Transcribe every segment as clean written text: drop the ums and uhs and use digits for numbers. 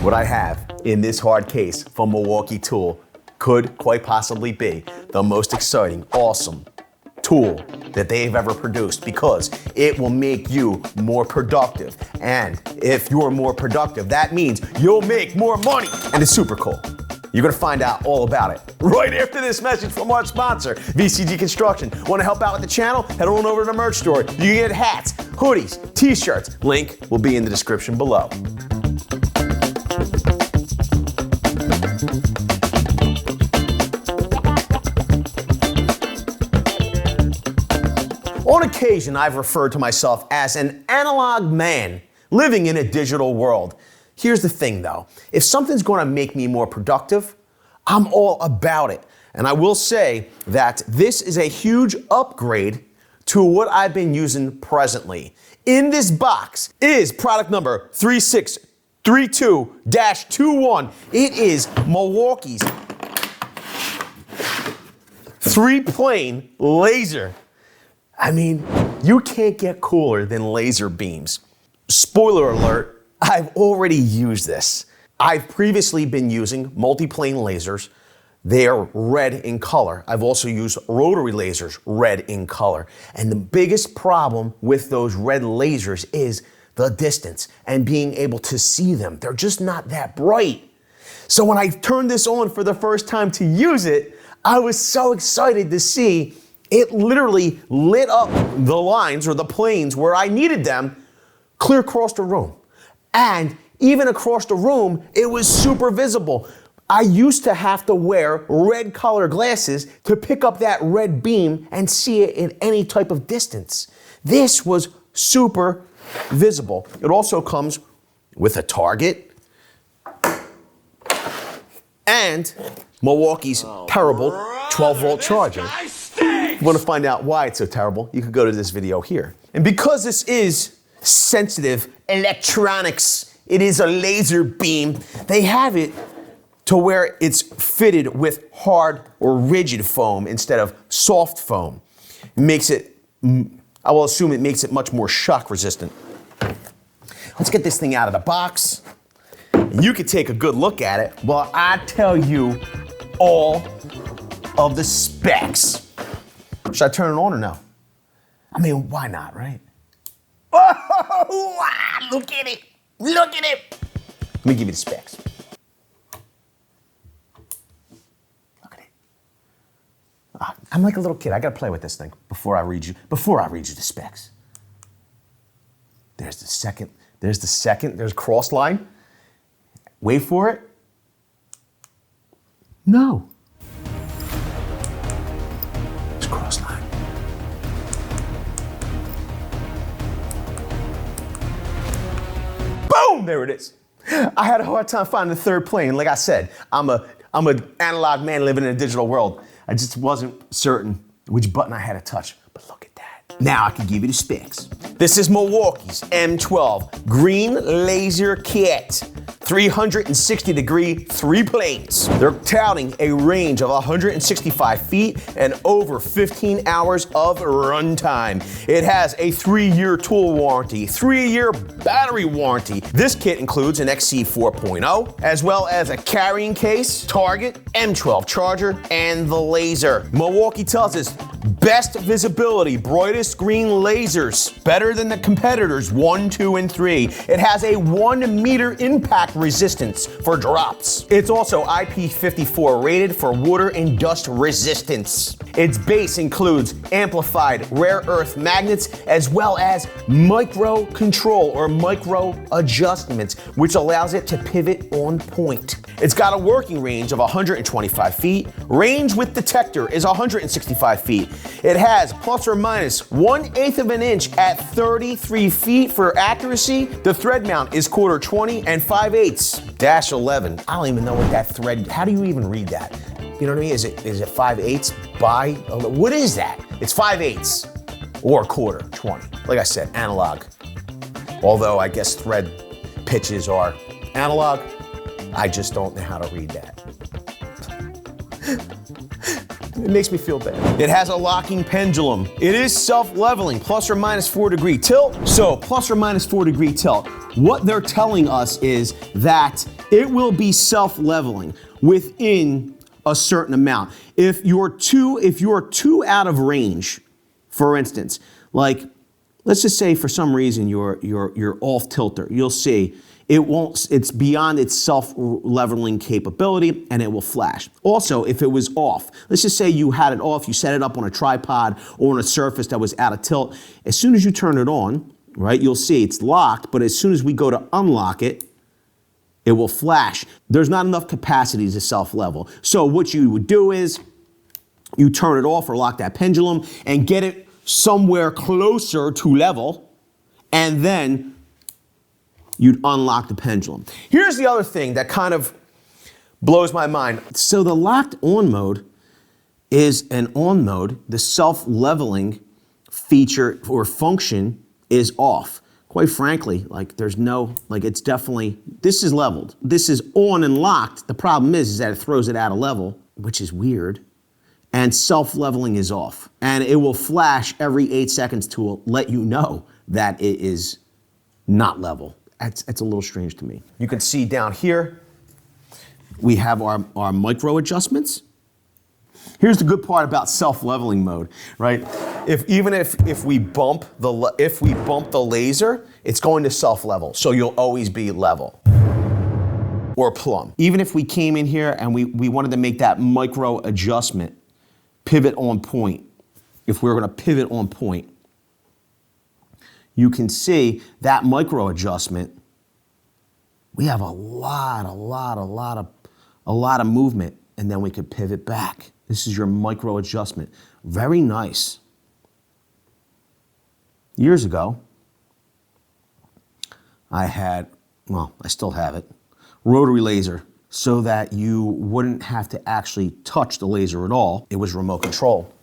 What I have in this hard case from Milwaukee Tool could quite possibly be the most exciting, awesome tool that they've ever produced, because it will make you more productive. And if you're more productive, that means you'll make more money. And it's super cool. You're gonna find out all about it right after this message from our sponsor, VCG Construction. Want to help out with the channel? Head on over to the merch store. You can get hats, hoodies, t-shirts. Link will be in the description below. On occasion, I've referred to myself as an analog man living in a digital world. Here's the thing though, if something's gonna make me more productive, I'm all about it. And I will say that this is a huge upgrade to what I've been using presently. In this box is product number 3632-21. It is Milwaukee's 3-plane laser. I mean, you can't get cooler than laser beams. Spoiler alert, I've already used this. I've previously been using multi-plane lasers. They are red in color. I've also used rotary lasers, red in color. And the biggest problem with those red lasers is the distance and being able to see them. They're just not that bright. So when I turned this on for the first time to use it, I was so excited to see it literally lit up the lines or the planes where I needed them clear across the room. And even across the room, it was super visible. I used to have to wear red color glasses to pick up that red beam and see it at any type of distance. This was super visible. It also comes with a target and Milwaukee's terrible 12-volt charger. If you want to find out why it's so terrible, you can go to this video here. And because this is sensitive electronics, it is a laser beam, they have it to where it's fitted with hard or rigid foam instead of soft foam. It makes it, I will assume it makes it much more shock resistant. Let's get this thing out of the box. And you can take a good look at it while I tell you all of the specs. Should I turn it on or no? I mean, why not, right? Oh, wow, look at it. Look at it. Let me give you the specs. Look at it. I'm like a little kid. I gotta play with this thing before I read you the specs. There's the second, there's cross line. Wait for it. No. Cross line. Boom! There it is. I had a hard time finding the third plane. Like I said, I'm an analog man living in a digital world. I just wasn't certain which button I had to touch. But look at that. Now I can give you the specs. This is Milwaukee's M12 Green Laser Kit. 360-degree 3 planes. They're touting a range of 165 feet and over 15 hours of runtime. It has a 3-year tool warranty, 3-year battery warranty. This kit includes an XC 4.0, as well as a carrying case, target, M12 charger, and the laser. Milwaukee tells us best visibility, brightest green lasers, better than the competitors 1, 2, and 3. It has a 1 meter impact resistance for drops. It's also IP54 rated for water and dust resistance. Its base includes amplified rare earth magnets as well as micro control or micro adjustments, which allows it to pivot on point. It's got a working range of 125 feet. Range with detector is 165 feet. It has plus or minus 1/8 of an inch at 33 feet for accuracy. The thread mount is 1/4 20 and 5/8-11. I don't even know what that thread, how do you even read that? You know what I mean? Is it 5/8 by, what is that? It's 5/8 or 1/4 20. Like I said, analog. Although I guess thread pitches are analog, I just don't know how to read that. It makes me feel bad. It has a locking pendulum. It is self-leveling, plus or minus 4 degree tilt. So plus or minus 4 degree tilt. what they're telling us is that it will be self-leveling within a certain amount. If you're too out of range, for instance, like let's just say for some reason you're off tilter, you'll see it's beyond its self-leveling capability and it will flash. Also, if it was off, let's just say you had it off, you set it up on a tripod or on a surface that was out of tilt. As soon as you turn it on, right, you'll see it's locked, but as soon as we go to unlock it, it will flash. There's not enough capacity to self-level. So what you would do is you turn it off or lock that pendulum and get it somewhere closer to level, and then you'd unlock the pendulum. Here's the other thing that kind of blows my mind. So the locked on mode is an on mode. The self-leveling feature or function is off. Quite frankly, like there's no, like it's definitely, this is leveled. This is on and locked. The problem is that it throws it out of level, which is weird. And self-leveling is off. And it will flash every 8 seconds to let you know that it is not level. It's a little strange to me. You can see down here, we have our micro adjustments. Here's the good part about self-leveling mode, right? If we bump the laser, it's going to self-level, so you'll always be level or plumb. Even if we came in here and we wanted to make that micro adjustment, pivot on point, if we're going to pivot on point, you can see that micro adjustment. We have a lot of movement, and then we could pivot back. This is your micro adjustment. Very nice. Years ago, I still have it, rotary laser, so that you wouldn't have to actually touch the laser at all. It was remote control.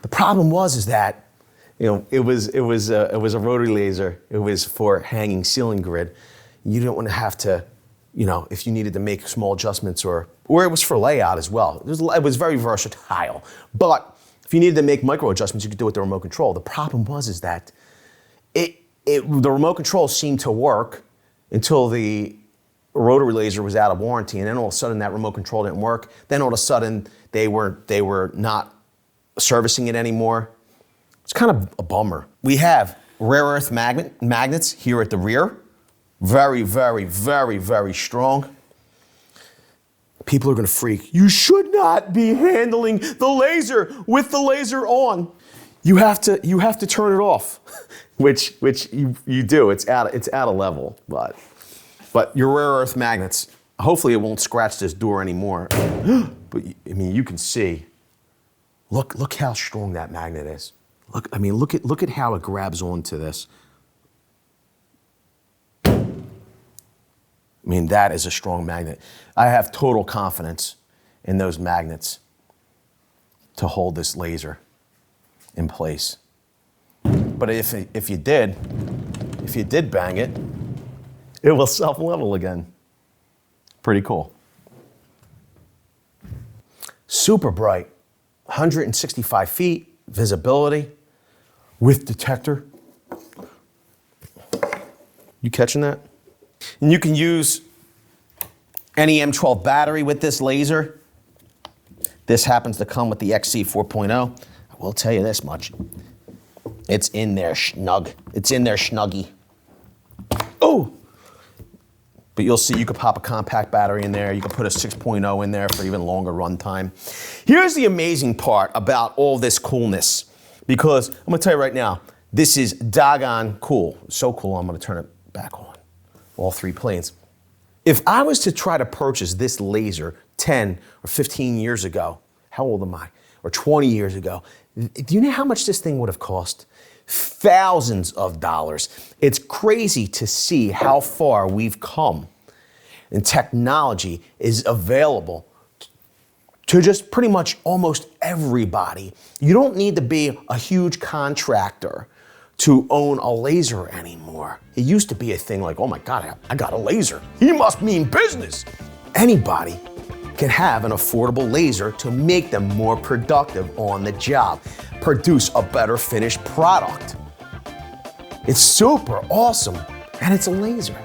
The problem is that it was a rotary laser. It was for hanging ceiling grid. You didn't want to have to, if you needed to make small adjustments or it was for layout as well. It was very versatile. But if you needed to make micro adjustments, you could do it with the remote control. The problem is that the remote control seemed to work until the rotary laser was out of warranty, and then all of a sudden that remote control didn't work. Then all of a sudden they were not servicing it anymore. It's kind of a bummer. We have rare earth magnets here at the rear. Very, very, very, very strong. People are gonna freak. You should not be handling the laser with the laser on. You have to turn it off, which you do. It's out of level, but your rare earth magnets. Hopefully, it won't scratch this door anymore. But I mean, you can see. Look how strong that magnet is. Look at how it grabs onto this. I mean, that is a strong magnet. I have total confidence in those magnets to hold this laser in place. But if you did bang it, it will self-level again. Pretty cool. Super bright, 165 feet visibility with detector. You catching that? And you can use any M12 battery with this laser. This happens to come with the XC 4.0. I will tell you this much. It's in there snug. It's in there snuggy. Oh! But you'll see you could pop a compact battery in there. You can put a 6.0 in there for even longer run time. Here's the amazing part about all this coolness. Because I'm gonna tell you right now, this is doggone cool. So cool, I'm gonna turn it back on. All three planes. If I was to try to purchase this laser 10 or 15 years ago, how old am I? Or 20 years ago, do you know how much this thing would have cost? Thousands of dollars. It's crazy to see how far we've come. And technology is available to just pretty much almost everybody. You don't need to be a huge contractor to own a laser anymore. It used to be a thing like, oh my God, I got a laser. He must mean business. Anybody can have an affordable laser to make them more productive on the job, produce a better finished product. It's super awesome And it's a laser.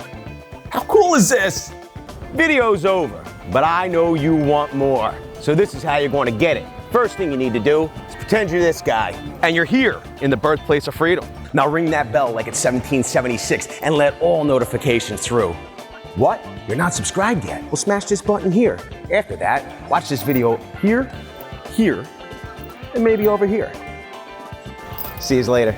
How cool is this? Video's over, but I know you want more. So this is how you're going to get it. First thing you need to do is pretend you're this guy, and you're here in the birthplace of freedom. Now ring that bell like it's 1776 and let all notifications through. What? You're not subscribed yet? Well, smash this button here. After that, watch this video here, here, and maybe over here. See you later.